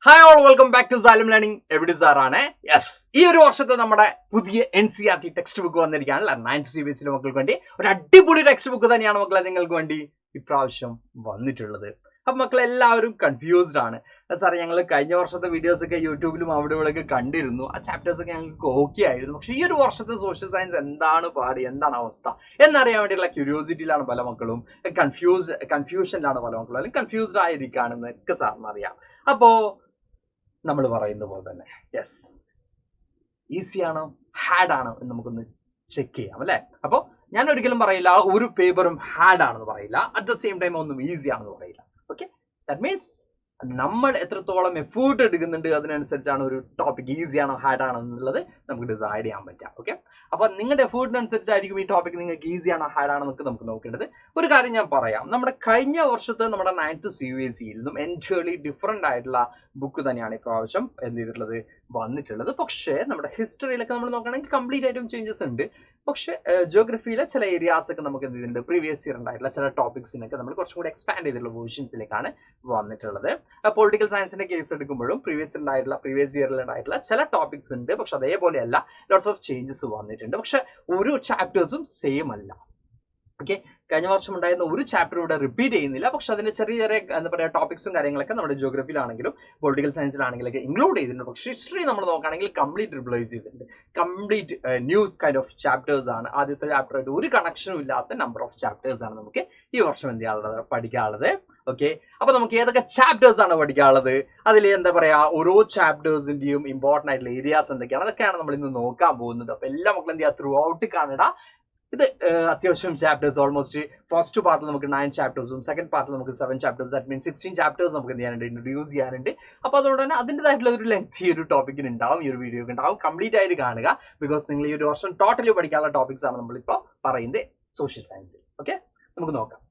Hi all welcome back to Salim learning എവിടെ സാറാണ്. Yes, ഈ ഒരു വർഷത്തെ നമ്മുടെ പുതിയ NCERT ടെക്സ്റ്റ് ബുക്ക് വന്നിരിക്കുകയാണ്. 9th CBSE മക്കൾക്ക് വേണ്ടി ഒരു അടിപൊളി ടെക്സ്റ്റ് ബുക്ക് തന്നെയാണ് മക്കളെ നിങ്ങൾക്ക് വേണ്ടി ഇപ്രാവശ്യം വന്നിട്ടുള്ളത്. അപ്പൊ മക്കളെല്ലാവരും കൺഫ്യൂസ്ഡ് ആണ്. സാറേ, ഞങ്ങൾ കഴിഞ്ഞ വർഷത്തെ വീഡിയോസ് ഒക്കെ യൂട്യൂബിലും അവിടെ ഇവിടെയൊക്കെ കണ്ടിരുന്നു. ആ ചാപ്റ്റേഴ്സ് ഒക്കെ ഞങ്ങൾക്ക് ഓക്കെ ആയിരുന്നു. പക്ഷെ ഈ ഒരു വർഷത്തെ സോഷ്യൽ സയൻസ് എന്താണ് പാടി, എന്താണ് അവസ്ഥ എന്നറിയാൻ വേണ്ടിയുള്ള ക്യൂരിയോസിറ്റിയിലാണ് പല മക്കളും, കൺഫ്യൂഷനിലാണ് പല മക്കളും, അല്ലെങ്കിൽ കൺഫ്യൂസ്ഡ് ആയിരിക്കുകയാണെന്നൊക്കെ സാറിന് അറിയാം. അപ്പോ നമ്മൾ പറയുന്ന പോലെ തന്നെ യെസ്, ഈസി ആണോ ഹാഡ് ആണോ എന്ന് നമുക്കൊന്ന് ചെക്ക് ചെയ്യാം അല്ലേ. അപ്പോൾ ഞാൻ ഒരിക്കലും പറയില്ല ഒരു പേപ്പറും ഹാഡ് ആണെന്ന് പറയില്ല, അറ്റ് ദ സെയിം ടൈം ഒന്നും ഈസി ആണെന്ന് പറയില്ല. ഓക്കെ, ദാറ്റ് മീൻസ് നമ്മൾ എത്രത്തോളം എഫേർട്ട് എടുക്കുന്നുണ്ട് അതിനനുസരിച്ചാണ് ഒരു ടോപ്പിക് ഈസി ആണോ ഹാഡ് ആണോ എന്നുള്ളത് നമുക്ക് ഡിസൈഡ് ചെയ്യാൻ പറ്റുക. ഓക്കെ, അപ്പൊ നിങ്ങളുടെ എഫേർട്ടിനനുസരിച്ചായിരിക്കും ഈ ടോപ്പിക് നിങ്ങൾക്ക് ഈസി ആണോ ഹാഡ് ആണോ എന്നൊക്കെ നമുക്ക് നോക്കേണ്ടത്. ഒരു കാര്യം ഞാൻ പറയാം, നമ്മുടെ കഴിഞ്ഞ വർഷത്തെ നമ്മുടെ 9th CBSE നിന്നും എൻറ്റയർലി ഡിഫറെന്റ് ആയിട്ടുള്ള ബുക്ക് തന്നെയാണ് ഇപ്രാവശ്യം എന്ത് ചെയ്തിട്ടുള്ളത് വന്നിട്ടുള്ളത്. പക്ഷേ നമ്മുടെ ഹിസ്റ്ററിയിലൊക്കെ നമ്മൾ നോക്കുകയാണെങ്കിൽ കംപ്ലീറ്റ് ആയിട്ടും ചേഞ്ചസ് ഉണ്ട്. പക്ഷേ ജിയോഗ്രഫിയിലെ ചില ഏരിയാസ് ഒക്കെ നമുക്ക് എന്ത് ചെയ്തിട്ടുണ്ട്, പ്രീവിയസ് ഇയർ ഉണ്ടായിട്ടുള്ള ചില ടോപ്പിക്സിനൊക്കെ നമ്മൾ കുറച്ചും കൂടി എക്സ്പാൻഡ് ചെയ്തിട്ടുള്ള വേർഷൻസിലേക്കാണ് വന്നിട്ടുള്ളത്. പൊളിറ്റിക്കൽ സയൻസിന്റെ കേസ് എടുക്കുമ്പോഴും പ്രീവിയസ് ഇയറിൽ ഉണ്ടായിട്ടുള്ള ചില ടോപ്പിക്സ് ഉണ്ട്, പക്ഷെ അതേപോലെയല്ല, ലോട്ട്സ് ഓഫ് ചേഞ്ചസ് വന്നിട്ടുണ്ട്. പക്ഷെ ഒരു ചാപ്റ്റേഴ്സും സെയിം അല്ല. ഓക്കെ, കഴിഞ്ഞ വർഷം ഉണ്ടായിരുന്ന ഒരു ചാപ്റ്റർ ഇവിടെ റിപ്പീറ്റ് ചെയ്യുന്നില്ല, പക്ഷെ അതിന്റെ ചെറിയ ചെറിയ എന്താ പറയുക ടോപ്പിക്സും കാര്യങ്ങളൊക്കെ നമ്മുടെ ജിയോഗ്രഫിയിലാണെങ്കിലും പൊളിറ്റിക്കൽ സയൻസിലാണെങ്കിലൊക്കെ ഇൻക്ലൂഡ് ചെയ്തിട്ടുണ്ട്. പക്ഷേ ഹിസ്റ്ററി നമ്മൾ നോക്കുകയാണെങ്കിൽ കംപ്ലീറ്റ് റിപ്ലേസ് ചെയ്തിട്ടുണ്ട്. Complete new kind of chapters ആണ്. ആദ്യത്തെ ചാപ്റ്ററായിട്ട് ഒരു കണക്ഷനും ഇല്ലാത്ത നമ്പർ ഓഫ് ചാപ്റ്റേഴ്സ് ആണ് നമുക്ക് ഈ വർഷം എന്ത് ചെയ്യാനുള്ളത്, പഠിക്കാനുള്ളത്. ഓക്കെ, അപ്പൊ നമുക്ക് ഏതൊക്കെ ചാപ്റ്റേഴ്സ് ആണ് പഠിക്കാനുള്ളത്, അതിൽ എന്താ പറയാ ഓരോ ചാപ്റ്റേഴ്സിന്റെയും ഇമ്പോർട്ടന്റ് ആയിട്ടുള്ള ഏരിയാസ് എന്തൊക്കെയാണ്, അതൊക്കെയാണ് നമ്മൾ ഇന്ന് നോക്കാൻ പോകുന്നത്. അപ്പൊ എല്ലാ മക്കളും എന്ത് ചെയ്യുക, ത്രൂ ഔട്ട് കാണുക. ഇത് അത്യാവശ്യം ചാപ്റ്റേഴ്സ് ഓൾമോസ്റ്റ് ഫസ്റ്റ് പാർട്ടിൽ നമുക്ക് 9 ചാപ്റ്റേഴ്സും സെക്കൻഡ് പാർട്ടിൽ നമുക്ക് 7 ചാപ്റ്റേഴ്സ്, ദാറ്റ് മീൻസ് 16 ചാപ്റ്റേഴ്സ് നമുക്ക് എന്ത് ചെയ്യാനുണ്ട്, ഇൻട്രൊഡ്യൂസ് ചെയ്യാനുണ്ട്. അപ്പോൾ അതുകൊണ്ട് തന്നെ അതിൻ്റെതായിട്ടുള്ള ഒരു ലെങ്ത് ഈ ഒരു ടോപ്പിക്കിന് ഉണ്ടാവും, ഈ ഒരു വീഡിയോക്ക് ഉണ്ടാവും. കംപ്ലീറ്റ് ആയിട്ട് കാണുക, ബിക്കോസ് നിങ്ങൾ ഈ ഒരു വർഷം ടോട്ടലി പഠിക്കാനുള്ള ടോപ്പിക്സ് ആണ് നമ്മളിപ്പോൾ പറയുന്നത് സോഷ്യൽ സയൻസിൽ. ഓക്കെ, നമുക്ക് നോക്കാം.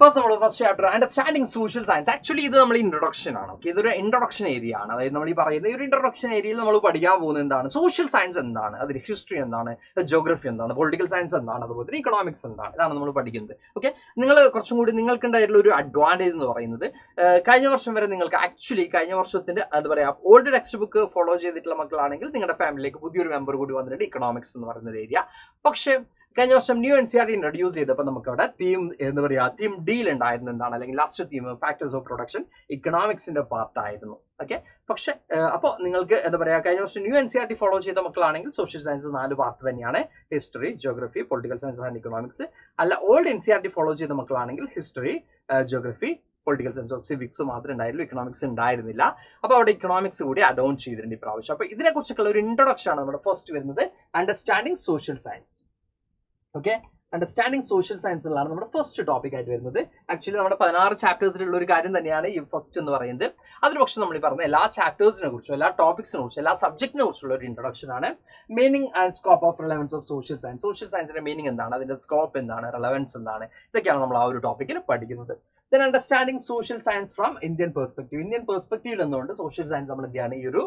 First chapter understanding social science. Actually ഇത് നമ്മൾ ഇൻട്രൊഡക്ഷൻ ആണ്. ഓക്കെ, ഇതൊരു ഇൻട്രൊഡക്ഷൻ ഏരിയ ആണ്. അതായത് നമ്മൾ ഈ പറയുന്ന ഒരു ഇൻട്രൊഡക്ഷൻ ഏരിയയിൽ നമ്മൾ പഠിക്കാൻ പോകുന്നത് എന്താണ്, സോഷ്യൽ സയൻസ് എന്താണ്, അതിൽ ഹിസ്റ്ററി എന്താണ്, ജോഗ്രഫി എന്താണ്, പൊളിറ്റിക്കൽ സയൻസ് എന്താണ്, അതുപോലെ തന്നെ ഇക്കണോമിക്സ് എന്താണ്, ഇതാണ് നമ്മൾ പഠിക്കുന്നത്. ഓക്കെ, നിങ്ങൾ കുറച്ചും കൂടി നിങ്ങൾക്കുണ്ടായിട്ടുള്ള ഒരു അഡ്വാൻറ്റേജ് എന്ന് പറയുന്നത്, കഴിഞ്ഞ വർഷം വരെ നിങ്ങൾക്ക് ആക്ച്വലി കഴിഞ്ഞ വർഷത്തിന്റെ എന്താ പറയുക ഓൾഡ് ടെക്സ്റ്റ് ബുക്ക് ഫോളോ ചെയ്തിട്ടുള്ള മക്കളാണെങ്കിൽ നിങ്ങളുടെ ഫാമിലിയിലേക്ക് പുതിയൊരു മെമ്പർ കൂടി വന്നിട്ടുണ്ട്, ഇക്കണോമിക്സ് എന്ന് പറയുന്ന ഒരു ഏരിയ. പക്ഷേ കഴിഞ്ഞ വർഷം ന്യൂ NCERT ഇൻട്രൊഡ്യൂസ് ചെയ്തപ്പോൾ നമുക്ക് അവിടെ തീം എന്താ പറയുക, തീം ഡിയിൽ ഉണ്ടായിരുന്ന എന്താണ്, അല്ലെങ്കിൽ last theme factors of production ഇക്കണോമിക്സിന്റെ പാർട്ടായിരുന്നു. ഓക്കെ, പക്ഷെ അപ്പോൾ നിങ്ങൾക്ക് എന്താ പറയുക കഴിഞ്ഞ വർഷം ന്യൂ NCERT ഫോളോ ചെയ്ത മക്കളാണെങ്കിൽ സോഷ്യൽ സയൻസ് 4 പാർട്ട് തന്നെയാണ്, history, geography, political science and economics. അല്ല ഓൾഡ് NCERT ഫോളോ ചെയ്ത മക്കളാണെങ്കിൽ history, geography, political science of civics മാത്രമേ ഉണ്ടായിരുള്ളൂ, ഇക്കണോമിക്സ് ഉണ്ടായിരുന്നില്ല. അപ്പോൾ അവിടെ ഇക്കണോമിക്സ് കൂടി അഡോൺ ചെയ്തിട്ടുണ്ട് ഇപ്രാവശ്യം. അപ്പോൾ ഇതിനെക്കുറിച്ചൊക്കെയുള്ള ഒരു ഇൻട്രൊഡക്ഷൻ ആണ് നമ്മുടെ ഫസ്റ്റ് വരുന്നത്, understanding social science. Okay, understanding social science എന്നുള്ളതാണ് നമ്മുടെ ഫസ്റ്റ് ടോപ്പിക് ആയിട്ട് വരുന്നത്. ആക്ച്വലി നമ്മുടെ 16 ചാപ്റ്റേഴ്സിലുള്ള ഒരു കാര്യം തന്നെയാണ് ഈ ഫസ്റ്റ് എന്ന് പറയുന്നത്. അതിന് പക്ഷേ നമ്മൾ ഈ പറഞ്ഞ എല്ലാ ചാപ്റ്റേഴ്സിനെ കുറിച്ചും, എല്ലാ ടോപ്പിക്സിനെ കുറിച്ചും, എല്ലാ സബ്ജക്റ്റിനെ കുറിച്ചുള്ള ഒരു ഇൻട്രൊഡക്ഷൻ ആണ്. Meaning and scope of relevance of social science. Social സയൻസിന്റെ മീനിങ് എന്താണ്, അതിന്റെ സ്കോപ്പ് എന്താണ്, റിലവൻസ് എന്താണ്, ഇതൊക്കെയാണ് നമ്മൾ ആ ഒരു ടോപ്പിക്കിൽ പഠിക്കുന്നത്. Then understanding social science from Indian perspective. Indian പെർസ്പെക്റ്റീവിൽ എന്തുകൊണ്ട് സോഷ്യൽ സയൻസ് നമ്മൾ എന്താണ് ഈ ഒരു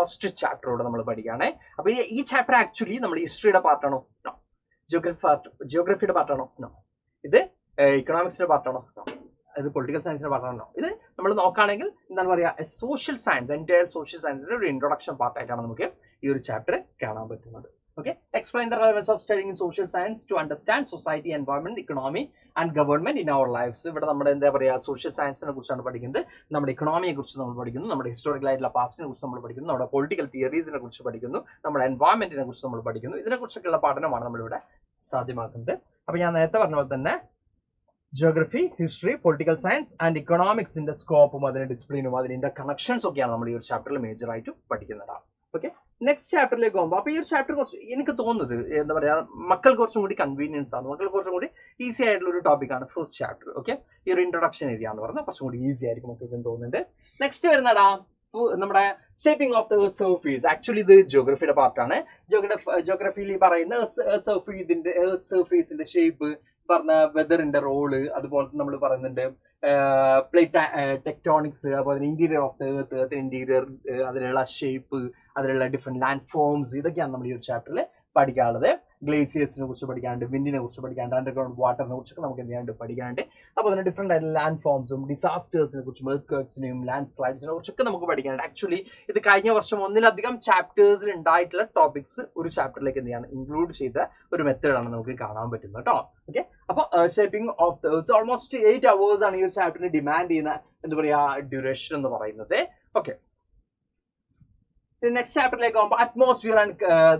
ഫസ്റ്റ് ചാപ്റ്ററോടെ നമ്മൾ പഠിക്കുകയാണ്. അപ്പൊ ഈ ചാപ്റ്റർ ആക്ച്വലി നമ്മൾ ഹിസ്റ്ററിയുടെ പാർട്ടാണോ? നോ. ജിയോഗ്രഫിയുടെ പാർട്ടാണോ? നോ. ഇത് ഇക്കണോമിക്സിന്റെ പാർട്ടാണോ? നോ. ഇത് പൊളിറ്റിക്കൽ സയൻസിന്റെ പാർട്ടാണോ? ഇത് നമ്മൾ നോക്കുകയാണെങ്കിൽ എന്താണ് പറയുക, സോഷ്യൽ സയൻസ്, എൻറ്റയർ സോഷ്യൽ സയൻസിന്റെ ഒരു ഇൻട്രൊഡക്ഷൻ പാർട്ടായിട്ടാണ് നമുക്ക് ഈ ഒരു ചാപ്റ്റർ കാണാൻ പറ്റുന്നത്. Okay, explain the relevance of studying social science to understand society, environment, economy and government in our lifes. ഇവിടെ നമ്മുടെ എന്താ പറയുക സോഷ്യൽ സയൻസിനെ കുറിച്ചാണ് പഠിക്കുന്നത്, നമ്മുടെ ഇക്കണോമിയെ കുറിച്ച് നമ്മൾ പഠിക്കുന്നു, നമ്മുടെ ഹിസ്റ്റോറിക്കൽ ആയിട്ടുള്ള പാസ്റ്റിനെ കുറിച്ച് നമ്മൾ പഠിക്കുന്നു, നമ്മുടെ പൊളിറ്റിക്കൽ തിയറീസിനെ കുറിച്ച് പഠിക്കുന്നു, നമ്മുടെ എൻവയോൺമെന്റിനെ കുറിച്ച് നമ്മൾ പഠിക്കുന്നു. ഇതിനെക്കുറിച്ചൊക്കെയുള്ള പഠനമാണ് നമ്മളിവിടെ സാധ്യമാക്കുന്നത്. അപ്പൊ ഞാൻ നേരത്തെ പറഞ്ഞ പോലെ തന്നെ geography, history, political science and ഇക്കണോമിക്സിന്റെ സ്കോപ്പും അതിന്റെ ഡിസിപ്ലിനും അതിന്റെ കണക്ഷൻസ് ഒക്കെയാണ് നമ്മൾ ഈ ഒരു ചാപ്റ്ററിൽ മേജർ ആയിട്ട് പഠിക്കുന്നതാണ്. ഓക്കെ, നെക്സ്റ്റ് ചാപ്റ്ററിലേക്ക് പോകുമ്പോൾ അപ്പൊ ഈ ഒരു ചാപ്റ്റർ കുറച്ച് എനിക്ക് തോന്നുന്നത് എന്താ പറയാ മക്കൾക്ക് കുറച്ചും കൂടി കൺവീനിയൻസ് ആണ്, മക്കൾക്ക് കുറച്ചും കൂടി ഈസി ആയിട്ടുള്ള ഒരു ടോപ്പിക്കാണ് ഫസ്റ്റ് ചാപ്റ്റർ. ഓക്കെ, ഈ ഒരു ഇൻട്രൊഡക്ഷൻ ഏരിയ എന്ന് പറഞ്ഞാൽ കുറച്ചും കൂടി ഈസി ആയിരിക്കും മക്കൾക്ക് തോന്നുന്നുണ്ട്. നെക്സ്റ്റ് വരുന്നടാ നമ്മുടെ shaping of the surface. Actually ഇത് ജിയോഗ്രഫിയുടെ പാർട്ടാണ്. ജിയോഗ്രഫിയിൽ പറയുന്ന സർഫേസിന്റെ ഷേപ്പ്, പറഞ്ഞ വെതറിന്റെ റോള്, അതുപോലെ നമ്മൾ പറയുന്നുണ്ട് പ്ലേറ്റ് ടെക്ടോണിക്സ്, അതുപോലെ interior of the earth, interior, അതിലുള്ള ഷേപ്പ്, അതിലുള്ള ഡിഫറെന്റ് ലാൻഡ് ഫോംസ്, ഇതൊക്കെയാണ് നമ്മൾ ഈ ഒരു ചാപ്റ്ററിൽ പഠിക്കാനുള്ളത്. ഗ്ലേസിയേഴ്സിനെ കുറിച്ച് പഠിക്കാനുണ്ട്, വിൻഡിനെ കുറിച്ച് പഠിക്കാനുണ്ട്, അണ്ടർഗ്രൗണ്ട് വാട്ടറിനെ കുറിച്ചൊക്കെ നമുക്ക് എന്ത് ചെയ്യാണ്ട് പഠിക്കാനുണ്ട്. അപ്പോൾ അതിന് ഡിഫറെന്റ് ആയിട്ടുള്ള ലാൻഡ് ഫോംസും ഡിസാസ്റ്റേഴ്സിനെ കുറിച്ചും എർത്ത്ക്വേക്സിനെയും ലാൻഡ് സ്ലൈഡ്സിനെ കുറിച്ചൊക്കെ നമുക്ക് പഠിക്കാനുണ്ട്. ആക്ച്വലി ഇത് കഴിഞ്ഞ വർഷം ഒന്നിലധികം ചാപ്റ്റേഴ്സിൽ ഉണ്ടായിട്ടുള്ള ടോപ്പിക്സ് ഒരു ചാപ്റ്ററിലേക്ക് എന്ത് ചെയ്യാണ് ഇൻക്ലൂഡ് ചെയ്ത ഒരു മെത്തേഡാണ് നമുക്ക് കാണാൻ പറ്റുന്നത് കേട്ടോ. ഓക്കെ, അപ്പോൾ shaping of the earth almost 8 hours ആണ് ഈ ഒരു ചാപ്റ്ററിന് ഡിമാൻഡ് ചെയ്യുന്ന എന്താ പറയുക ഡ്യൂറേഷൻ എന്ന് പറയുന്നത്. ഓക്കെ, നെക്സ്റ്റ് ചാപ്റ്ററിലേക്ക് പോകുമ്പോൾ അറ്റ്മോസ്ഫിയർ ആൻഡ്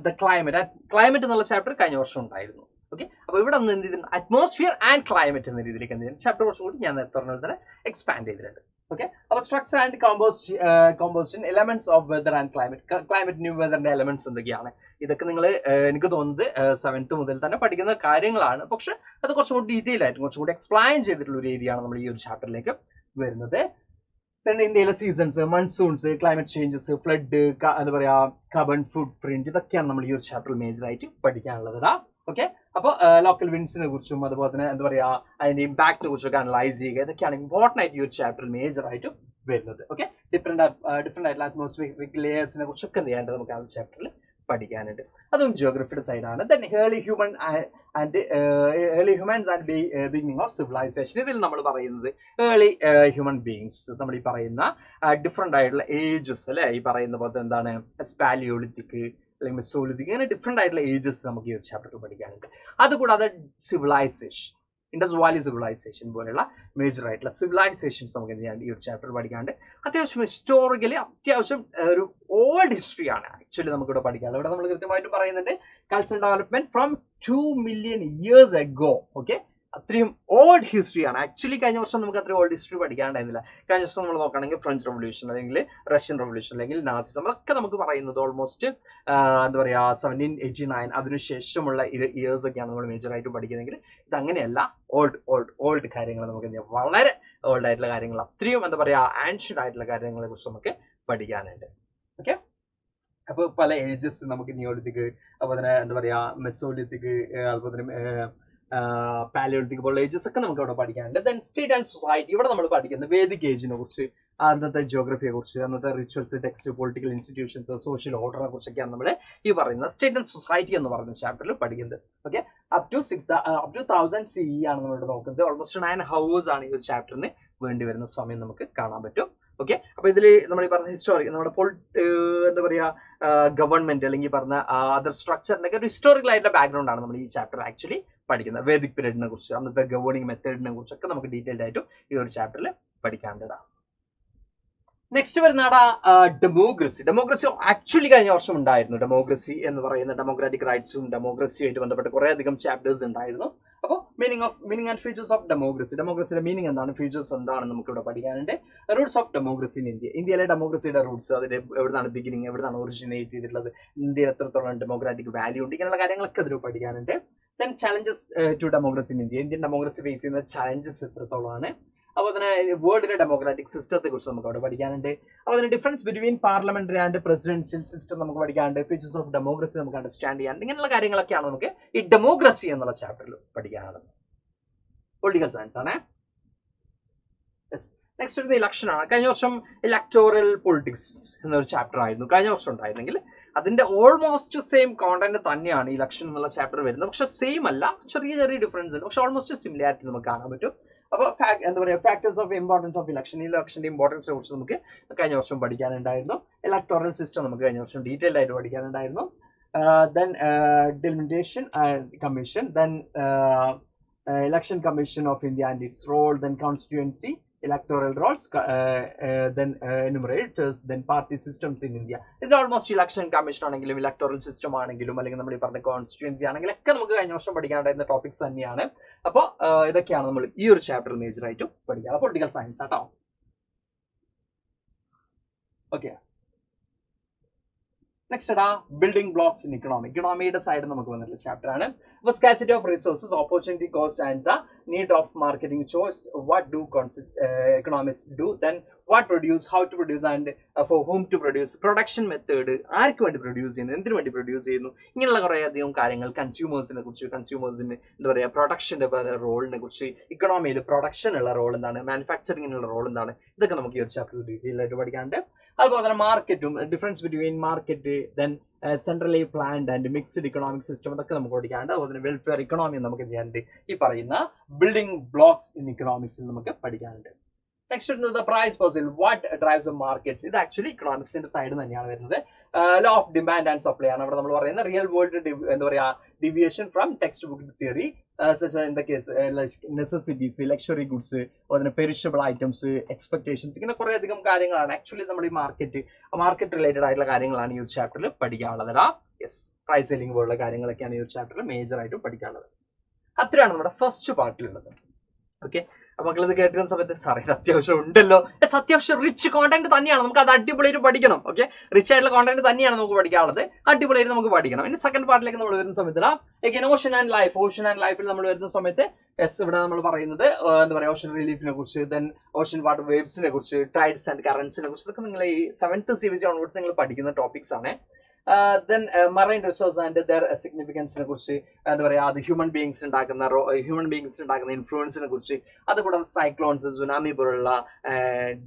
ദ ക്ലൈമറ്റ് എന്നുള്ള ചാപ്റ്റർ കഴിഞ്ഞ വർഷം ഉണ്ടായിരുന്നു. ഓക്കെ, അപ്പോൾ ഇവിടെ ഒന്ന് എന്ത് ചെയ്തിട്ടുണ്ട് അറ്റ്മോസ്ഫിയർ ആൻഡ് ക്ലൈമറ്റ് എന്ന രീതിയിലേക്ക് എന്ത് ചെയ്യുന്നത് ചാപ്റ്റർ കുറച്ചും കൂടി ഞാൻ നേരത്തെ പറഞ്ഞ പോലെ തന്നെ എക്സ്പാൻഡ് ചെയ്തിട്ടുണ്ട്. ഓക്കെ, അപ്പോൾ structure and composition elements of weather and ക്ലൈമറ്റിന്റെയും വെതറിന്റെ എലമെന്റ്സ് എന്തൊക്കെയാണ് ഇതൊക്കെ നിങ്ങൾ എനിക്ക് തോന്നുന്നത് 7th മുതൽ തന്നെ പഠിക്കുന്ന കാര്യങ്ങളാണ്. പക്ഷെ അത് കുറച്ചും കൂടി ഡീറ്റെയിൽ ആയിട്ട് കുറച്ചും കൂടി എക്സ്പ്ലെയിൻ ചെയ്തിട്ടുള്ള ഒരു ഏരിയ ആണ് നമ്മൾ ഈ ഒരു ചാപ്റ്ററിലേക്ക് വരുന്നത്. ഇന്ത്യയിലെ seasons, monsoons, climate changes, flood, എന്താ പറയാ കാർബൺ ഫുട് പ്രിന്റ്, ഇതൊക്കെയാണ് നമ്മൾ ഈ ഒരു ചാപ്റ്ററിൽ മേജർ ആയിട്ട് പഠിക്കാനുള്ളത്. ഓക്കെ, അപ്പോൾ ലോക്കൽ വിൻഡ്സിനെ കുറിച്ചും അതുപോലെ തന്നെ എന്താ പറയാ അതിന്റെ ഇമ്പാക്റ്റിനെ കുറിച്ചൊക്കെ അനലൈസ് ചെയ്യുക, ഇതൊക്കെയാണ് ഇമ്പോർട്ടന്റ് ആയിട്ട് ഈ ഒരു ചാപ്റ്ററിൽ മേജർ ആയിട്ട് വരുന്നത്. ഓക്കെ, ഡിഫറെന്റ് ആയിട്ടുള്ള അറ്റ്മോസ്ഫിയറിക് ലെയേഴ്സിനെ കുറിച്ചൊക്കെ എന്ത് ചെയ്യാണ്ട് നമുക്ക് ആ ഒരു ചാപ്റ്ററിൽ പഠിക്കാനുണ്ട്. അതും ജിയോഗ്രഫിയുടെ സൈഡാണ്. Then early humans and beginning of civilisation. ഇതിൽ നമ്മൾ പറയുന്നത് ഏർലി ഹ്യൂമൻ ബീങ്സ്, നമ്മൾ ഈ പറയുന്ന ഡിഫറെന്റ് ആയിട്ടുള്ള ഏജസ് അല്ലെ, ഈ പറയുന്ന പോലെ എന്താണ് പാലിയോളിത്തിക് അല്ലെങ്കിൽ മെസോലിത്തിക്, ഇങ്ങനെ ഡിഫറെന്റ് ആയിട്ടുള്ള ഏജസ് നമുക്ക് ഈ ഒരു ചാപ്റ്ററിൽ പഠിക്കാനുണ്ട്. അതുകൂടാതെ സിവിലൈസേഷൻ, ഇൻഡസ് വാലി സിവിലൈസേഷൻ പോലെയുള്ള മേജർ ആയിട്ടുള്ള സിവിലൈസേഷൻസ് നമുക്ക് എന്ത് ചെയ്യാണ്ട് ഈ ഒരു ചാപ്റ്റർ പഠിക്കാണ്ട്. അത്യാവശ്യം ഹിസ്റ്റോറിക്കലി അത്യാവശ്യം ഒരു ഓൾഡ് ഹിസ്റ്ററിയാണ് ആക്ച്വലി നമുക്കിവിടെ പഠിക്കാനുള്ളത്. ഇവിടെ നമ്മൾ കൃത്യമായിട്ട് പറയുന്നുണ്ട് cultural development from 2 million years ago. Okay, അത്രയും ഓൾഡ് ഹിസ്റ്ററിയാണ്. ആക്ച്വലി കഴിഞ്ഞ വർഷം നമുക്ക് അത്രയും ഓൾഡ് ഹിസ്റ്ററി പഠിക്കാണ്ടായിരുന്നില്ല. കഴിഞ്ഞ വർഷം നമ്മൾ നോക്കുകയാണെങ്കിൽ ഫ്രഞ്ച് റവല്യൂഷൻ അല്ലെങ്കിൽ റഷ്യൻ റവല്യൂഷൻ അല്ലെങ്കിൽ നാസിസം, അതൊക്കെ നമുക്ക് പറയുന്നത് ഓൾമോസ്റ്റ് എന്താ പറയുക 1789 അതിനുശേഷമുള്ള ഇയേഴ്സ് ഒക്കെയാണ് നമ്മൾ മേജറായിട്ട് പഠിക്കുന്നതെങ്കിൽ ഇത് അങ്ങനെയല്ല. ഓൾഡ് കാര്യങ്ങൾ നമുക്ക് എന്ത് ചെയ്യാം, വളരെ ഓൾഡ് ആയിട്ടുള്ള കാര്യങ്ങൾ, അത്രയും എന്താ പറയുക ആൻഷ്യന്റ് ആയിട്ടുള്ള കാര്യങ്ങളെ കുറിച്ച് നമുക്ക് പഠിക്കാനുണ്ട്. ഓക്കെ, അപ്പോൾ പല ഏജസ് നമുക്ക് നിയോളിത്തിക്, അതുപോലെ തന്നെ എന്താ പറയുക മെസോലിത്തിക്, അതുപോലെ തന്നെ പാലിയോളിത്തിക് പോലുള്ള ഏജസ് ഒക്കെ നമുക്ക് ഇവിടെ പഠിക്കാനുണ്ട്. ദെൻ സ്റ്റേറ്റ് ആൻഡ് സൊസൈറ്റി, ഇവിടെ നമ്മൾ പഠിക്കുന്നത് വേദിക് ഏജിനെ കുറിച്ച്, അന്നത്തെ ജിയോഗ്രഫിയെ കുറിച്ച്, അന്നത്തെ rituals, text, political institutions, social ഓർഡറിനെ കുറിച്ചൊക്കെയാണ് നമ്മൾ ഈ പറയുന്ന സ്റ്റേറ്റ് ആൻഡ് സൊസൈറ്റി എന്ന് പറയുന്ന ചാപ്റ്ററിൽ പഠിക്കുന്നത്. ഓക്കെ, അപ് ടു 1000 CE ആണ് നമ്മളിവിടെ നോക്കുന്നത്. ഓൾമോസ്റ്റ് 9 hours ആണ് ഈ ഒരു ചാപ്റ്ററിന് വേണ്ടി വരുന്ന സമയം നമുക്ക് കാണാൻ പറ്റും. ഓക്കെ, അപ്പൊ ഇതിൽ നമ്മൾ ഈ പറഞ്ഞ ഹിസ്റ്റോറിക് നമ്മുടെ എന്താ പറയാ ഗവൺമെന്റ് അല്ലെങ്കിൽ പറഞ്ഞ അതർ സ്ട്രക്ചറിന്റെ ഒരു ഹിസ്റ്റോറിക്കൽ ആയിട്ടുള്ള ബാക്ക്ഗ്രൗണ്ട് ആണ് നമ്മൾ ഈ ചാപ്റ്റർ ആക്ച്വലി പഠിക്കുന്നത്. വേദിക് പീരീഡിനെ കുറിച്ച്, അന്നത്തെ ഗവേണിംഗ് മെത്തേഡിനെ കുറിച്ചൊക്കെ നമുക്ക് ഡീറ്റെയിൽഡ് ആയിട്ടും ഈ ഒരു ചാപ്റ്ററിൽ പഠിക്കാനുള്ളതാണ്. നെക്സ്റ്റ് വരുന്നതാണ് ഡെമോക്രസി ആക്ച്വലി കഴിഞ്ഞ വർഷം ഉണ്ടായിരുന്നു. ഡെമോക്രസി എന്ന് പറയുന്ന ഡെമോക്രാറ്റിക് റൈറ്റ്സും ഡെമോക്രസിയുമായിട്ട് ബന്ധപ്പെട്ട് കുറെ അധികം ചാപ്റ്റേഴ്സ് ഉണ്ടായിരുന്നു. അപ്പോൾ മീനിങ് ആൻഡ് ഫീച്ചേഴ്സ് ഓഫ് ഡെമോക്രസിയുടെ മീനിങ് എന്താണ്, ഫീച്ചേഴ്സ് എന്താണ് നമുക്ക് ഇവിടെ പഠിക്കാനുണ്ട്. റൂട്ട്സ് ഓഫ് ഡെമോക്രസി ഇൻ ഇന്ത്യയിലെ ഡെമോക്രസിയുടെ റൂട്ട്സ്, അതിന്റെ എവിടുന്നാണ് ബിഗിനിങ്, എവിടുന്നാണ് ഒറിജിനേറ്റ് ചെയ്തിട്ടുള്ളത്, ഇന്ത്യയിൽ എത്രത്തോളം ഡെമോക്രാറ്റിക് വാല്യൂ ഉണ്ട്, ഇങ്ങനെയുള്ള കാര്യങ്ങളൊക്കെ അതിൽ പഠിക്കാനുണ്ട്. Then challenges to democracy in Indian democracy face ചെയ്യുന്ന ചലഞ്ചസ് എത്രത്തോളമാണ്. അപ്പോൾ തന്നെ വേൾഡിലെ ഡെമോക്രാറ്റിക് സിസ്റ്റത്തെ കുറിച്ച് നമുക്ക് അവിടെ പഠിക്കാനുണ്ട്. അപ്പോൾ അതിന് difference between parliamentary and presidential system നമുക്ക് പഠിക്കാനുണ്ട്. ഫീച്ചേഴ്സ് ഓഫ് ഡെമോക്രസി നമുക്ക് അണ്ടർസ്റ്റാൻഡ് ചെയ്യാനുണ്ട്. ഇങ്ങനെയുള്ള കാര്യങ്ങളൊക്കെയാണ് നമുക്ക് ഈ ഡെമോക്രസി എന്നുള്ള ചാപ്റ്ററിൽ പഠിക്കാനുള്ളത്. പൊളിറ്റിക്കൽ സയൻസ് ആണ്. നെക്സ്റ്റ് വരുന്ന ഇലക്ഷൻ ആണ്. കഴിഞ്ഞ വർഷം ഇലക്ടോറൽ പൊളിറ്റിക്സ് എന്നൊരു ചാപ്റ്റർ ആയിരുന്നു കഴിഞ്ഞ വർഷം ഉണ്ടായിരുന്നെങ്കിൽ അതിന്റെ ഓൾമോസ്റ്റ് സെയിം കോണ്ടന്റ് തന്നെയാണ് ഇലക്ഷൻ എന്നുള്ള ചാപ്റ്റർ വരുന്നത്. പക്ഷെ സെയിം അല്ല, ചെറിയ ഡിഫറൻസ് ഉണ്ട്. പക്ഷെ ഓൾമോസ്റ്റ് സിമിലാരിറ്റി നമുക്ക് കാണാൻ പറ്റും. അപ്പോൾ എന്താ പറയുക ഫാക്ടേഴ്സ് ഓഫ് ഇമ്പോർട്ടൻസ് ഓഫ് ഇലക്ഷന്റെ ഇമ്പോർട്ടൻസിനെ കുറിച്ച് നമുക്ക് കഴിഞ്ഞ വർഷം പഠിക്കാനുണ്ടായിരുന്നു. ഇലക്ടോറൽ സിസ്റ്റം നമുക്ക് കഴിഞ്ഞ വർഷം ഡീറ്റെയിൽ ആയിട്ട് പഠിക്കാനുണ്ടായിരുന്നു. Then delimitation commission, then election commission of India and its role, then constituency electoral roles, then enumerators, then party systems in India. ഇത് ഓൾമോസ്റ്റ് ഇലക്ഷൻ കമ്മീഷൻ ആണെങ്കിലും ഇലക്ടോറൽ സിസ്റ്റം ആണെങ്കിലും അല്ലെങ്കിൽ നമ്മൾ ഈ പറഞ്ഞ കോൺസ്റ്റിറ്റ്യുവൻസി ആണെങ്കിലും ഒക്കെ നമുക്ക് കഴിഞ്ഞ വർഷം പഠിക്കാനുണ്ടായിരുന്ന ടോപ്പിക്സ് തന്നെയാണ്. അപ്പോൾ ഇതൊക്കെയാണ് നമ്മൾ ഈ ഒരു ചാപ്റ്റർ മേജർ ആയിട്ടും പഠിക്കുക. പൊളിറ്റിക്കൽ സയൻസ് ആട്ടോ. Okay, next building blocks in ഇക്കണോമിയുടെ സൈഡ് നമുക്ക് വന്നിട്ടുള്ള ചാപ്റ്റർ ആണ്. അപ്പോൾ scarcity of resources, opportunity cost and the need of marketing choice, what do economics do, then what produce, how to produce and for whom to produce, production method, ആർക്ക് വേണ്ടി produce ചെയ്യുന്നു, എന്തിനു വേണ്ടി produce ചെയ്യുന്നു, ഇങ്ങനെയുള്ള കുറേ അധികം കാര്യങ്ങൾ. കൺസ്യൂമേഴ്സിനെ കുറിച്ച്, കൺസ്യൂമേഴ്സിന് എന്താ പറയുക പ്രൊഡക്ഷന്റെ റോളിനെ കുറിച്ച്, ഇക്കണോമിയിൽ പ്രൊഡക്ഷനുള്ള റോൾ എന്താണ്, മാനുഫാക്ചറിങ്ങിനുള്ള റോൾ എന്താണ്, ഇതൊക്കെ നമുക്ക് ഈ ഒരു ചാപ്റ്ററിൽ ഡീറ്റെയിൽ ആയിട്ട് പഠിക്കാനുണ്ട്. അതുപോലെ തന്നെ മാർക്കറ്റും, difference between market, then centrally planned and mixed economic system അതൊക്കെ നമുക്ക് പഠിക്കാനുണ്ട്. അതുപോലെ തന്നെ വെൽഫെയർ ഇക്കണോമി നമുക്ക് ചെയ്യാനുണ്ട്. ഈ പറയുന്ന ബിൽഡിംഗ് ബ്ലോക്സ് ഇൻ ഇക്കണോമിക്സിൽ നമുക്ക് പഠിക്കാനുണ്ട്. നെക്സ്റ്റ് വരുന്നത് പ്രൈസ് പെർസിൽ വാട്ട് ഡ്രൈവ്സ് ദ മാർക്കറ്റ്സ്. ഇത് ആക്ച്വലി ഇക്കണോമിക്സിന്റെ സൈഡ് തന്നെയാണ് വരുന്നത്. Law of demand and supply ആണ് ഇവിടെ നമ്മൾ പറയുന്നത്. റിയൽ വേൾഡ് എന്താ പറയുക deviation from text book theory in the case necessities, luxury goods, അതുപോലെ പെരിഷബിൾ ഐറ്റംസ്, എക്സ്പെക്ടേഷൻസ്, ഇങ്ങനെ കുറെ അധികം കാര്യങ്ങളാണ് ആക്ച്വലി നമ്മൾ ഈ മാർക്കറ്റ് റിലേറ്റഡ് ആയിട്ടുള്ള കാര്യങ്ങളാണ് ഈ ഒരു ചാപ്റ്ററിൽ പഠിക്കാനുള്ളത്. യെസ്, പ്രൈസ് സെല്ലിംഗ് പോലുള്ള കാര്യങ്ങളൊക്കെയാണ് ഈ ഒരു ചാപ്റ്ററിൽ മേജർ ആയിട്ട് പഠിക്കാനുള്ളത്. അത്രയാണ് നമ്മുടെ ഫസ്റ്റ് പാർട്ടിലുള്ളത്. ഓക്കെ, അപ്പൊ മക്കൾ ഇത് കേൾക്കുന്ന സമയത്ത് സാറേ ഇത് അത്യാവശ്യം ഉണ്ടല്ലോ, അത്യാവശ്യം റിച്ച് കോണ്ടന്റ് തന്നെയാണ്, നമുക്ക് അത് അടിപൊളിയായിട്ട് പഠിക്കണം. ഓക്കെ, റിച്ച് ആയിട്ടുള്ള കോണ്ടന്റ് തന്നെയാണ് നമുക്ക് പഠിക്കാനുള്ളത്, അടിപൊളിയായിട്ട് നമുക്ക് പഠിക്കണം. ഇനി സെക്കൻഡ് പാർട്ടിലേക്ക് നമ്മൾ വരുന്ന സമയത്ത് ഓഷൻ ആൻഡ് ലൈഫിൽ നമ്മൾ വരുന്ന സമയത്ത് ഇവിടെ നമ്മൾ പറയുന്നത് എന്താ പറയുക ഓഷൻ റിലീഫിനെ കുറിച്ച്, ദെൻ ഓഷൻ വാട്ടർ വേവ്സിനെ കുറിച്ച്, ടൈഡ്സ് ആൻഡ് കറൻസിനെ കുറിച്ച്, ഇതൊക്കെ നിങ്ങൾ ഈ 7th CBC ഓൺവേർഡ്സ് നിങ്ങൾ പഠിക്കുന്ന ടോപ്പിക്സ് ആണ്. Then marine resource and their സിഗ്നിഫിക്കൻസിനെ കുറിച്ച്, എന്താ പറയുക അത് ഹ്യൂമൻ ബീങ്സ് ഉണ്ടാക്കുന്ന ഇൻഫ്ലുവൻസിനെ കുറിച്ച്, അതുകൂടാതെ സൈക്ലോൺസ്, സുനാമി പോലുള്ള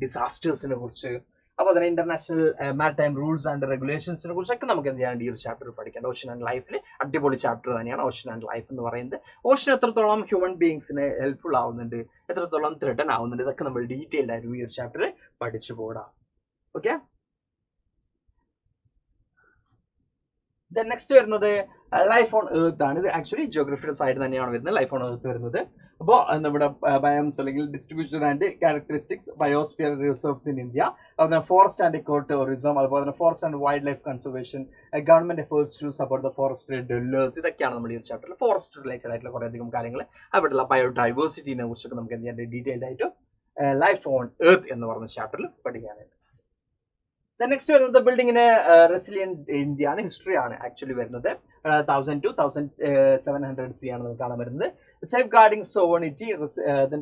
ഡിസാസ്റ്റേഴ്സിനെ കുറിച്ച്, അപ്പോൾ അതിന് ഇന്റർനാഷണൽ മാരിടൈം റൂൾസ് ആൻഡ് റെഗുലേഷൻസിനെ കുറിച്ചൊക്കെ നമുക്ക് എന്ത് ചെയ്യാൻ ഈ ഒരു ചാപ്റ്റർ പഠിക്കാം. ഓഷൻ ആൻഡ് ലൈഫിൽ അടിപൊളി ചാപ്റ്റർ തന്നെയാണ് ഓഷൻ ആൻഡ് ലൈഫ് എന്ന് പറയുന്നത്. ഓഷൻ എത്രത്തോളം ഹ്യൂമൻ ബീങ്സിന് ഹെൽപ്ഫുൾ ആവുന്നുണ്ട്, എത്രത്തോളം ത്രെട്ടൻ ആവുന്നുണ്ട്, ഇതൊക്കെ നമ്മൾ ഡീറ്റെയിൽഡ് ആയിട്ട് ഈ ഒരു ചാപ്റ്ററിൽ പഠിച്ചു പോടാം. ഓക്കെ, നെക്സ്റ്റ് വരുന്നത് ലൈഫ് ഓൺ എർത്ത് ആണ്. ഇത് ആക്ച്വലി ജിയോഗ്രഫിയുടെ സൈഡ് തന്നെയാണ് വരുന്നത്, ലൈഫ് ഓൺ എർത്ത് വരുന്നത്. അപ്പോൾ നമ്മുടെ ബയോംസ് അല്ലെങ്കിൽ distribution and characteristics, biosphere reserves in India, അതുപോലെ ഫോറസ്റ്റ് ആൻഡ് ഇക്കോ ടൂറിസം, അതുപോലെ തന്നെ forest and wildlife conservation, government efforts to support the forest developers, ഇതൊക്കെയാണ് നമ്മൾ ഈ ചാപ്റ്ററിൽ ഫോറസ്റ്റ് റിലേറ്റഡ് ആയിട്ടുള്ള കുറേ അധികം കാര്യങ്ങൾ, അവിടെയുള്ള ബയോഡൈവേഴ്സിറ്റിനെ കുറിച്ചൊക്കെ നമുക്ക് എന്ത് ചെയ്യാൻ ഡീറ്റെയിൽഡ് ആയിട്ട് ലൈഫ് ഓൺ എർത്ത് എന്ന് പറഞ്ഞ ചാപ്റ്ററിൽ പഠിക്കാനായിട്ട്. നെക്സ്റ്റ് വരുന്നത് ബിൽഡിങ്ങിന് റെസിലിയന്റ് ഇന്ത്യ ആണ്, ഹിസ്റ്ററി ആണ് ആക്ച്വലി വരുന്നത്. 1000 to 1700 CE ആണ് നമുക്ക് കാണാൻ വരുന്നത്. Safeguarding sovereignty,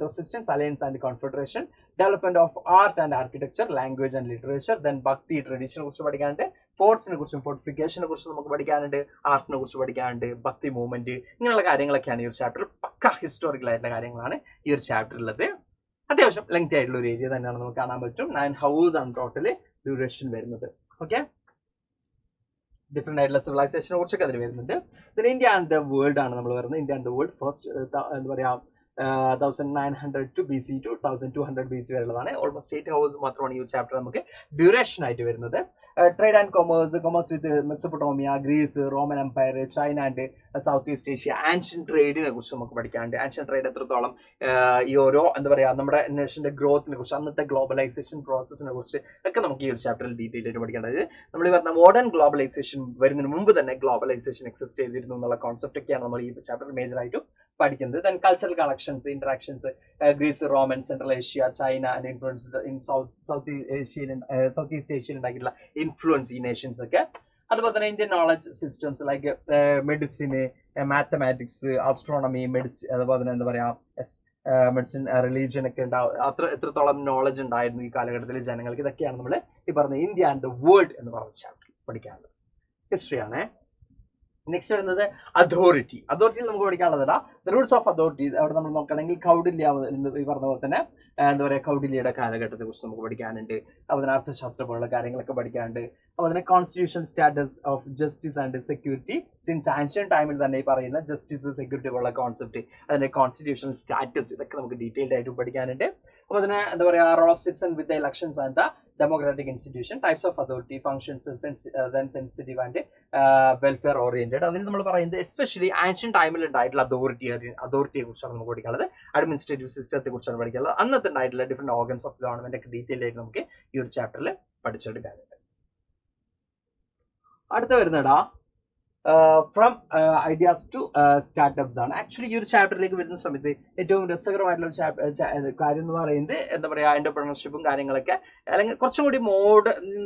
resistance, alliance and confederation, development of art and architecture, language and literature, then Bhakti ട്രഡീഷനെ കുറിച്ച് പഠിക്കാനുണ്ട്, ഫോർട്സിനെ കുറിച്ചും ഫോർട്ടിഫിക്കേഷനെ കുറിച്ച് നമുക്ക് പഠിക്കാനുണ്ട്, ആർട്ടിനെ കുറിച്ച് പഠിക്കാനുണ്ട്, ഭക്തി മൂവ്മെന്റ്, ഇങ്ങനെയുള്ള കാര്യങ്ങളൊക്കെയാണ് ഈ ഒരു ചാപ്റ്ററിൽ. പക്ക ഹിസ്റ്റോറിക്കൽ ആയിട്ടുള്ള കാര്യങ്ങളാണ് ഈ ഒരു ചാപ്റ്ററിലുള്ളത്. അത്യാവശ്യം ലെങ്തി ആയിട്ടുള്ള ഒരു ഏരിയ തന്നെയാണ് നമുക്ക് കാണാൻ പറ്റും. 9 hours ആണ് ടോട്ടല് ഡ്യൂറേഷൻ വരുന്നത്. ഓക്കെ, ഡിഫറെന്റ് ആയിട്ടുള്ള സിവിലൈസേഷനെ കുറിച്ചൊക്കെ അതിൽ വരുന്നുണ്ട്. ഇതിൽ ഇന്ത്യ ആൻഡ് ദ വേൾഡ് ആണ് നമ്മൾ വരുന്നത്. India and the world first എന്താ പറയുക 1900 to BC to 1200 BC വരെയുള്ളതാണ്. ഓൾമോസ്റ്റ് 8 hours മാത്രമാണ് ഈ ചാപ്റ്റർ നമുക്ക് ഡ്യൂറേഷൻ ആയിട്ട് വരുന്നത്. Trade and commerce with Mesopotamia, Greece, Roman Empire, China and South East Asia, ancient ട്രേഡിനെ കുറിച്ച് നമുക്ക് പഠിക്കാനുണ്ട്. ആൻഷ്യൻ ട്രേഡ് എത്രത്തോളം ഈ ഓരോ എന്താ പറയുക നമ്മുടെ നേഷന്റെ ഗ്രോത്തിനെ കുറിച്ച്, അന്നത്തെ ഗ്ലോബലൈസേഷൻ പ്രോസസ്സിനെ കുറിച്ച് ഒക്കെ നമുക്ക് ഈ ഒരു ചാപ്റ്ററിൽ ഡീറ്റെയിൽ ആയിട്ട് പഠിക്കേണ്ടത്. നമ്മൾ ഈ പറഞ്ഞ മോഡേൺ ഗ്ലോബലൈസേഷൻ വരുന്നതിന് മുമ്പ് തന്നെ ഗ്ലോബലൈസേഷൻ എക്സിസ്റ്റ് ചെയ്തിരുന്നു എന്നുള്ള കോൺസെപ്റ്റ് ഒക്കെയാണ് നമ്മൾ ഈ ചാപ്റ്ററിൽ മേജർ ആയിട്ടും പഠിക്കുന്നത്. Then cultural connections, interactions, Greece, Roman, Central Asia, China and influence in South East ഏഷ്യയിൽ ഉണ്ടാക്കിയിട്ടുള്ള ഇൻഫ്ലുവൻസ് ഈ നേഷൻസ് ഒക്കെ. അതുപോലെ തന്നെ Indian knowledge systems like medicine, mathematics, astronomy, അതുപോലെ തന്നെ എന്താ പറയാ മെഡിസിൻ, റിലീജിയൻ ഒക്കെ ഉണ്ടാവും, എത്രത്തോളം നോളജ് ഉണ്ടായിരുന്നു ഈ കാലഘട്ടത്തിൽ ജനങ്ങൾക്ക്, ഇതൊക്കെയാണ് നമ്മൾ ഈ പറഞ്ഞ ഇന്ത്യ ആൻഡ് ദ വേൾഡ് എന്ന് പറഞ്ഞ ചാപ്റ്റർ പഠിക്കാനുള്ളത്. ഹിസ്റ്ററി ആണ്. നെക്സ്റ്റ് വരുന്നത് അതോറിറ്റിയിൽ നമുക്ക് പഠിക്കാനുള്ളതാ ദ റൂൾസ് ഓഫ് അതോറിറ്റി. അവിടെ നമ്മൾ നോക്കുകയാണെങ്കിൽ കൗടില്യ ഈ പറഞ്ഞ പോലെ തന്നെ എന്താ പറയുക കൗടില്യയുടെ കാലഘട്ടത്തെ കുറിച്ച് നമുക്ക് പഠിക്കാനുണ്ട്. അതുപോലെ അർത്ഥശാസ്ത്ര പോലുള്ള കാര്യങ്ങളൊക്കെ പഠിക്കാനുണ്ട്. അതുപോലെ constitution status of justice and security, since ancient ടൈമിൽ തന്നെ ഈ പറയുന്ന ജസ്റ്റിസ്, സെക്യൂരിറ്റി പോലുള്ള കോൺസെപ്റ്റ്, അതിന്റെ കോൺസ്റ്റിറ്റ്യൂഷൻ സ്റ്റാറ്റസ്, ഇതൊക്കെ നമുക്ക് ഡീറ്റെയിൽഡ് ആയിട്ട് പഠിക്കാനുണ്ട്. അപ്പോൾ അതിന് എന്താ പറയുക role of citizen with elections and the democratic institution, types of authority, functions, then sensitive and welfare oriented. അതിൽ നമ്മൾ പറയുന്നത് എസ്പെഷ്യലി ആൻഷ്യൻ ടൈമിൽ ഉണ്ടായിട്ടുള്ള അതോറിറ്റിയെ കുറിച്ചാണ് നമുക്ക് പഠിക്കാനുള്ളത്. അഡ്മിനിസ്ട്രേറ്റീവ് സിസ്റ്റത്തെ കുറിച്ചാണ് പഠിക്കാനുള്ളത്. അന്നത്തെ ഉണ്ടായിട്ടുള്ള ഡിഫറെന്റ് ഓർഗൻസ് ഓഫ് ഗവൺമെന്റ് ഒക്കെ ഡീറ്റെയിൽ ആയിട്ട് നമുക്ക് ഈ ഒരു ചാപ്റ്ററിൽ പഠിച്ചെടുക്കാനുണ്ട്. അടുത്ത വരുന്നടാ ഫ്രം ഐഡിയാസ് ടു സ്റ്റാർട്ടപ്സ് ആണ്. ആക്ച്വലി ഈ ഒരു ചാപ്റ്ററിലേക്ക് വരുന്ന സമയത്ത് ഏറ്റവും രസകരമായിട്ടുള്ള ഒരു കാര്യം എന്ന് പറയുന്നത് എന്താ പറയുക എന്റർപ്രണർഷിപ്പും കാര്യങ്ങളൊക്കെ, അല്ലെങ്കിൽ കുറച്ചും കൂടി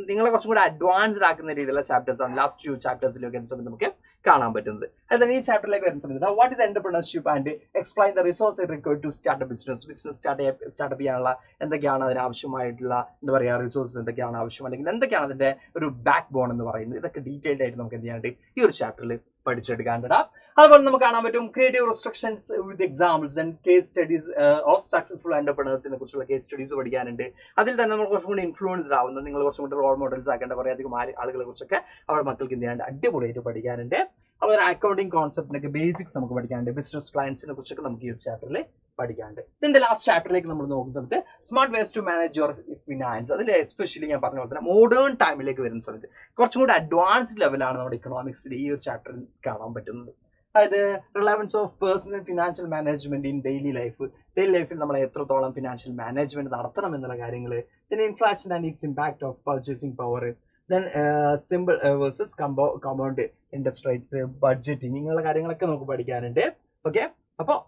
നിങ്ങളെ കുറച്ചും കൂടി അഡ്വാൻസ്ഡ് ആക്കുന്ന രീതിയിലുള്ള ചാപ്റ്റേഴ്സ് ആണ് ലാസ്റ്റ് 2 ചാപ്റ്റേഴ്സിലേക്ക് വരുന്ന സമയത്ത് നമുക്ക് കാണാൻ പറ്റുന്നത്. അതായത് ഈ ചാപ്റ്ററിലേക്ക് വരുന്ന സമയത്ത് what is entrepreneurship and explain the resource required to start business startup ചെയ്യാനുള്ള എന്തൊക്കെയാണ് അതിന് ആവശ്യമായിട്ടുള്ള എന്താ പറയുക റിസോഴ്സസ് എന്തൊക്കെയാണ് ആവശ്യം, അല്ലെങ്കിൽ എന്തൊക്കെയാണ് അതിന്റെ ഒരു ബാക്ക് ബോൺ എന്ന് പറയുന്നത്, ഇതൊക്കെ ഡീറ്റെയിൽഡ് ആയിട്ട് നമുക്ക് എന്ത് ചെയ്യാണ്ട് ഈ ഒരു ചാപ്റ്ററിൽ പഠിച്ചെടുക്കാനുണ്ട്. അതുപോലെ നമുക്ക് കാണാൻ പറ്റും creative restrictions with examples and case studies of successful എന്റർപ്രണേഴ്സിനെ കുറിച്ചുള്ള കേസ് സ്റ്റഡീസ് പഠിക്കാനുണ്ട്. അതിൽ തന്നെ നമ്മൾ കുറച്ചും കൂടി ഇൻഫ്ലുവൻസ്ഡ് ആവുന്നത്, നിങ്ങൾ കുറച്ചും കൂടി റോൾ മോഡൽസ് ആക്കേണ്ട കുറേ അധികം ആളുകളെ കുറിച്ചൊക്കെ അവരുടെ മക്കൾക്ക് എന്ത് ചെയ്യാണ്ട് അടിപൊളിയായിട്ട് പഠിക്കാനുണ്ട്. അതുപോലെ അക്കൗണ്ടിങ് കോൺസെപ്റ്റിനൊക്കെ ബേസിക്സ് നമുക്ക് പഠിക്കാനുണ്ട്. ബിസിനസ് പ്ലാൻസിനെ കുറിച്ചൊക്കെ നമുക്ക് ഈ ഒരു ചാപ്റ്ററിൽ പഠിക്കാനുണ്ട്. ഇതിന്റെ ലാസ്റ്റ് ചാപ്റ്ററിലേക്ക് നമ്മൾ നോക്കുന്ന സമയത്ത് smart ways to manage your finance. അതിൽ എസ്പെഷ്യലി ഞാൻ പറഞ്ഞ പോലെ തന്നെ മോഡേൺ ടൈമിലേക്ക് വരുന്ന സമയത്ത് കുറച്ചും കൂടി അഡ്വാൻസ്ഡ് ലെവലാണ് നമ്മുടെ ഇക്കണോമിക്സിൽ ഈ ഒരു ചാപ്റ്ററിൽ കാണാൻ പറ്റുന്നത്. അതായത് relevance of personal financial management in daily ലൈഫിൽ നമ്മൾ എത്രത്തോളം ഫിനാൻഷ്യൽ മാനേജ്മെന്റ് നടത്തണം എന്നുള്ള കാര്യങ്ങൾ, പിന്നെ inflation and it's impact of purchasing power, then simple versus compound interest rates, budgeting, ഇങ്ങനെയുള്ള കാര്യങ്ങളൊക്കെ നമുക്ക് പഠിക്കാനുണ്ട്. ഓക്കെ, അപ്പോൾ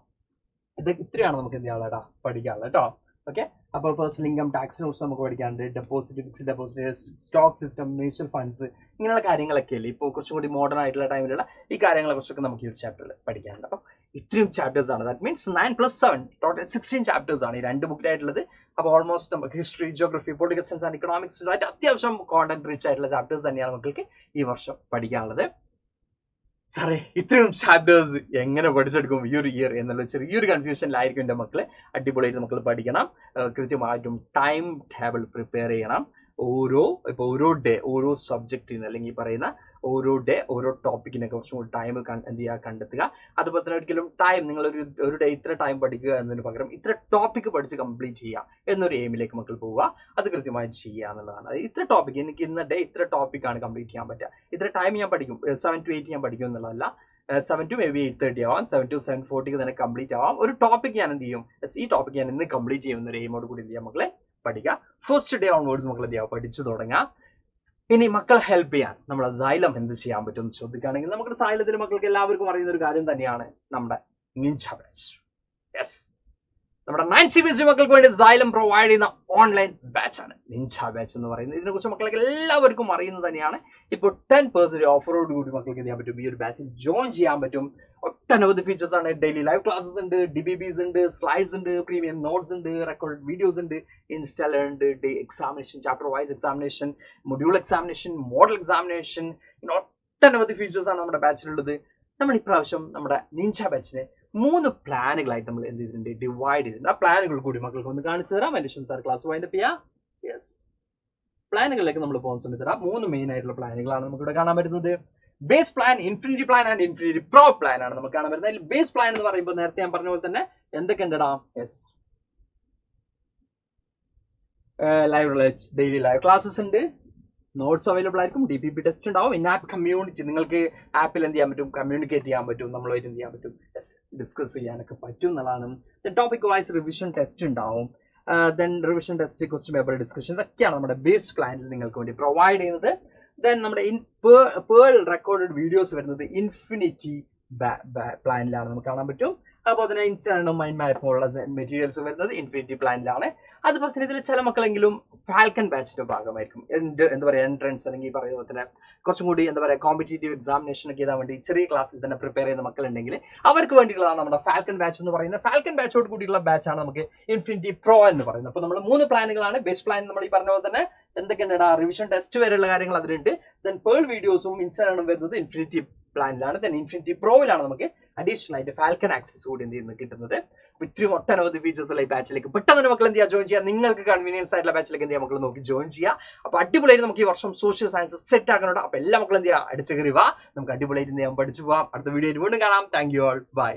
ഇത് ഇത്രയാണ് നമുക്ക് എന്ത് ചെയ്യാനുള്ളത് പഠിക്കാനുള്ളത് കേട്ടോ. ഓക്കെ, അപ്പോൾ പേഴ്സണൽ ഇൻകം ടാക്സിനെ കുറിച്ച് നമുക്ക് പഠിക്കാനുണ്ട്. Deposit, fixed deposit, stock system, mutual funds, ഇങ്ങനെയുള്ള കാര്യങ്ങളൊക്കെ അല്ലേ ഇപ്പോൾ കുറച്ചും കൂടി മോഡേൺ ആയിട്ടുള്ള ടൈമിലുള്ള ഈ കാര്യങ്ങളെ കുറിച്ചൊക്കെ നമുക്ക് ഈ ഒരു ചാപ്റ്ററിൽ പഠിക്കാനുണ്ട്. അപ്പോൾ ഇത്രയും ചാപ്റ്റേഴ്സ് ആണ്. ദാറ്റ് മീൻസ് 9+7 ടോട്ടൽ 16 ചാപ്റ്റേഴ്സ് ആണ് ഈ 2 ബുക്കിലായിട്ടുള്ളത്. അപ്പോൾ ഓൾമോസ്റ്റ് നമുക്ക് history, geography, political science and economics ആയിട്ട് അത്യാവശ്യം കോണ്ടന്റ് റിച്ച് ആയിട്ടുള്ള ചാപ്റ്റേഴ്സ് തന്നെയാണ് മക്കൾക്ക് ഈ വർഷം പഠിക്കാനുള്ളത്. സാറേ, ഇത്രയും ചാപ്റ്റേഴ്സ് എങ്ങനെ പഠിച്ചെടുക്കും ഈ ഒരു ഇയർ എന്നുള്ള ചെറിയൊരു കൺഫ്യൂഷനിലായിരിക്കും എൻ്റെ മക്കളെ. അടിപൊളിയായിട്ട് മക്കൾ പഠിക്കണം. കൃത്യമായിട്ടും ടൈം ടേബിൾ പ്രിപ്പയർ ചെയ്യണം. ഓരോ ഡേ ഓരോ സബ്ജക്റ്റിന് അല്ലെങ്കിൽ പറയുന്ന ഓരോ ഡേ ഓരോ ടോപ്പിക്കിനെ കുറച്ചും കൂടി ടൈം എന്ത് ചെയ്യുക കണ്ടെത്തുക. അതുപോലെ തന്നെ ഒരിക്കലും ടൈം നിങ്ങളൊരു ഡേ ഇത്ര ടൈം പഠിക്കുക എന്നതിന് പകരം ഇത്ര ടോപ്പിക്ക് പഠിച്ച് കംപ്ലീറ്റ് ചെയ്യുക എന്നൊരു എയിമിലേക്ക് മക്കൾ പോവുക. അത് കൃത്യമായി ചെയ്യുക എന്നുള്ളതാണ്. ഇത്ര ടോപ്പിക്ക് എനിക്ക് ഇന്ന ഡേ ഇത്ര ടോപ്പിക്കാണ് കംപ്ലീറ്റ് ചെയ്യാൻ പറ്റുക, ഇത്ര ടൈം ഞാൻ പഠിക്കും, 7 to 8 ഞാൻ പഠിക്കും എന്നുള്ളതല്ല. 7 to maybe 8:30 ആവാം, 7 to 7:40 തന്നെ കംപ്ലീറ്റ് ആവാം. ഒരു ടോപ്പിക്ക് ഞാൻ എന്ത് ചെയ്യും, ഈ ടോപ്പിക്ക് ഞാൻ ഇന്ന് കംപ്ലീറ്റ് ചെയ്യുന്ന ഒരു എയിമോട് കൂടി എന്ത് ചെയ്യാം മക്കളെ പഠിക്കുക. ഫസ്റ്റ് ഡേ ഓൺവേർഡ്സ് മക്കൾ എന്ത് ചെയ്യുക പഠിച്ചു തുടങ്ങാം. ഇനി മക്കളെ ഹെൽപ്പ് ചെയ്യാൻ നമ്മളെ സൈലം എന്ത് ചെയ്യാൻ പറ്റും എന്ന് ചോദിക്കുകയാണെങ്കിൽ നമ്മുടെ സൈലത്തിൽ മക്കൾക്ക് എല്ലാവർക്കും അറിയുന്ന ഒരു കാര്യം തന്നെയാണ് നമ്മുടെ നിഞ്ച ബാച്ച്. യെസ്, നമ്മുടെ 9 CBSE മക്കൾക്ക് വേണ്ടി സൈലം പ്രൊവൈഡ് ചെയ്യുന്ന ഓൺലൈൻ ബാച്ചാണ് നിഞ്ച ബാച്ച് എന്ന് പറയുന്നത്. ഇതിനെക്കുറിച്ച് മക്കൾക്ക് എല്ലാവർക്കും അറിയുന്നത് തന്നെയാണ്. ഇപ്പോൾ 10% ഓഫറോട് കൂടി മക്കൾക്ക് ചെയ്യാൻ പറ്റും, ഈ ഒരു ബാച്ചിൽ ജോയിൻ ചെയ്യാൻ പറ്റും. ഒട്ടനവധി ഫീച്ചേഴ്സ് ആണ്. ഡെയിലി ലൈവ് ക്ലാസ്സസ് ഉണ്ട്, DBBs ഉണ്ട്, സ്ലൈഡ്സ് ഉണ്ട്, പ്രീമിയം നോട്ട്സ് ഉണ്ട്, റെക്കോർഡ് വീഡിയോസ് ഉണ്ട്, ഇൻസ്റ്റാളർ ഉണ്ട്, day examination, chapter wise examination, module examination, model examination, ഇങ്ങനെ ഒട്ടനവധി ഫീച്ചേഴ്സ് ആണ് നമ്മുടെ ബാച്ചിലുള്ളത്. നമ്മൾ ഇപ്രാവശ്യം നമ്മുടെ നിഞ്ച ബാച്ചിനെ 3 പ്ലാനുകളായിട്ട് നമ്മൾ എന്ത് ചെയ്തിട്ടുണ്ട്, ഡിവൈഡ് ചെയ്തിട്ടുണ്ട്. ആ പ്ലാനുകൾ കൂടി മക്കൾക്ക് ഒന്ന് കാണിച്ചു തരാം. എൻ്റെ സാർ ക്ലാസ് വൈൻഡപ്പ് ചെയ്യാം. യെസ്, പ്ലാനുകളിലേക്ക് നമ്മൾ പോകുന്ന സമയത്ത് 3 മെയിൻ ആയിട്ടുള്ള പ്ലാനുകളാണ് നമുക്കിവിടെ കാണാൻ പറ്റുന്നത്. Base plan, infinity plan and infinity pro plan ആണ് നമുക്ക് കാണാൻ പറ്റുന്നത്. അതിൽ ബേസ് പ്ലാൻ എന്ന് പറയുമ്പോൾ നേരത്തെ ഞാൻ പറഞ്ഞ പോലെ തന്നെ എന്തൊക്കെ ഉണ്ടടാ, യെസ്, ഡെയിലി ലൈവ് ക്ലാസ്സസ് ഉണ്ട്, നോട്ട്സ് അവൈലബിൾ ആയിരിക്കും, DPP ടെസ്റ്റ് ഉണ്ടാവും, ഇൻ ആപ്പ് കമ്മ്യൂണിറ്റി, നിങ്ങൾക്ക് ആപ്പിൽ എന്ത് ചെയ്യാൻ പറ്റും, കമ്മ്യൂണിക്കേറ്റ് ചെയ്യാൻ പറ്റും, നമ്മളുമായിട്ട് എന്ത് ചെയ്യാൻ പറ്റും, യെസ്, ഡിസ്കസ് ചെയ്യാനൊക്കെ പറ്റും എന്നുള്ളതാണ്. ടോപ്പിക് വൈസ് റിവിഷൻ ടെസ്റ്റ് ഉണ്ടാവും, then revision test, question paper discussion, ഇതൊക്കെയാണ് നമ്മുടെ ബേസ് പ്ലാനിൽ നിങ്ങൾക്ക് വേണ്ടി പ്രൊവൈഡ് ചെയ്യുന്നത്. ദെൻ നമ്മുടെ പേൾ റെക്കോർഡഡ് വീഡിയോസ് വരുന്നത് ഇൻഫിനിറ്റി പ്ലാനിലാണ് നമുക്ക് കാണാൻ പറ്റും. അതുപോലെ തന്നെ ഇൻസ്റ്റാഗ്രാം മൈൻഡ് മാപ്പ് പോലുള്ള മെറ്റീരിയൽസ് വരുന്നത് ഇൻഫിനിറ്റി പ്ലാനിലാണ്. അതുപോലെ തന്നെ ഇതിൽ ചില മക്കളെങ്കിലും ഫാൽക്കൺ ബാച്ചിന്റെ ഭാഗമായിരിക്കും. എന്താ പറയുക, എൻട്രൻസ് അല്ലെങ്കിൽ പറയുന്നത് തന്നെ കുറച്ചും കൂടി എന്താ പറയുക കോമ്പറ്റേറ്റീവ് എക്സാമിനേഷൻ ഒക്കെ ചെയ്താൽ വേണ്ടി ചെറിയ ക്ലാസ്സിൽ തന്നെ പ്രിപ്പയർ ചെയ്യുന്ന മക്കളുണ്ടെങ്കിൽ അവർക്ക് വേണ്ടിയുള്ളതാണ് നമ്മുടെ ഫാൽക്കൺ ബാച്ച് എന്ന് പറയുന്നത്. ഫാൽക്കൺ ബാച്ചോട് കൂടിയുള്ള ബാച്ചാണ് നമുക്ക് ഇൻഫിനിറ്റി പ്രോ എന്ന് പറയുന്നത്. അപ്പോൾ നമ്മൾ 3 പ്ലാനുകളാണ്. ബേസ് പ്ലാൻ നമ്മൾ ഈ പറഞ്ഞ പോലെ തന്നെ എന്തൊക്കെയാണ് റിവിഷൻ ടെസ്റ്റ് വരെയുള്ള കാര്യങ്ങൾ അതിലുണ്ട്. ദെൻ പേൾ വീഡിയോസും ഇൻസ്റ്റാഗ്രാമും വരുന്നത് ഇൻഫിനിറ്റി പ്ലാനിലാണ്. ദെൻ ഇൻഫിനിറ്റി പ്രോയിലാണ് നമുക്ക് അഡീഷണൽ ആയിട്ട് ഫാൽക്കൺ ആക്സസ് കൂടി എന്ത് ചെയ്യുന്നത് കിട്ടുന്നത്. ഇത്രയും ഒട്ടനവധി ഫീച്ചേഴ്സ് ഉള്ള ഈ ബാച്ചിലേക്ക് പെട്ടെന്ന് മക്കൾ എന്ത് ചെയ്യുക, ജോയിൻ ചെയ്യുക. നിങ്ങൾക്ക് കൺവീനിയൻസ് ആയിട്ടുള്ള ബാച്ചിലേക്ക് എന്ത് ചെയ്യുക മക്കൾ നോക്കി ജോയിൻ ചെയ്യുക. അപ്പോൾ അടിപൊളിയായിട്ട് നമുക്ക് ഈ വർഷം സോഷ്യൽ സയൻസ് സെറ്റ് ആക്കാനുണ്ട്. അപ്പോൾ എല്ലാ മക്കളും എന്ത് ചെയ്യുക, അടിച്ചു കയറി വാ, നമുക്ക് അടിപൊളിയായിട്ട് എന്ത് ചെയ്യാം പഠിച്ചു പോവാം. അടുത്ത വീഡിയോയിൽ വീണ്ടും കാണാം. Thank you all, by.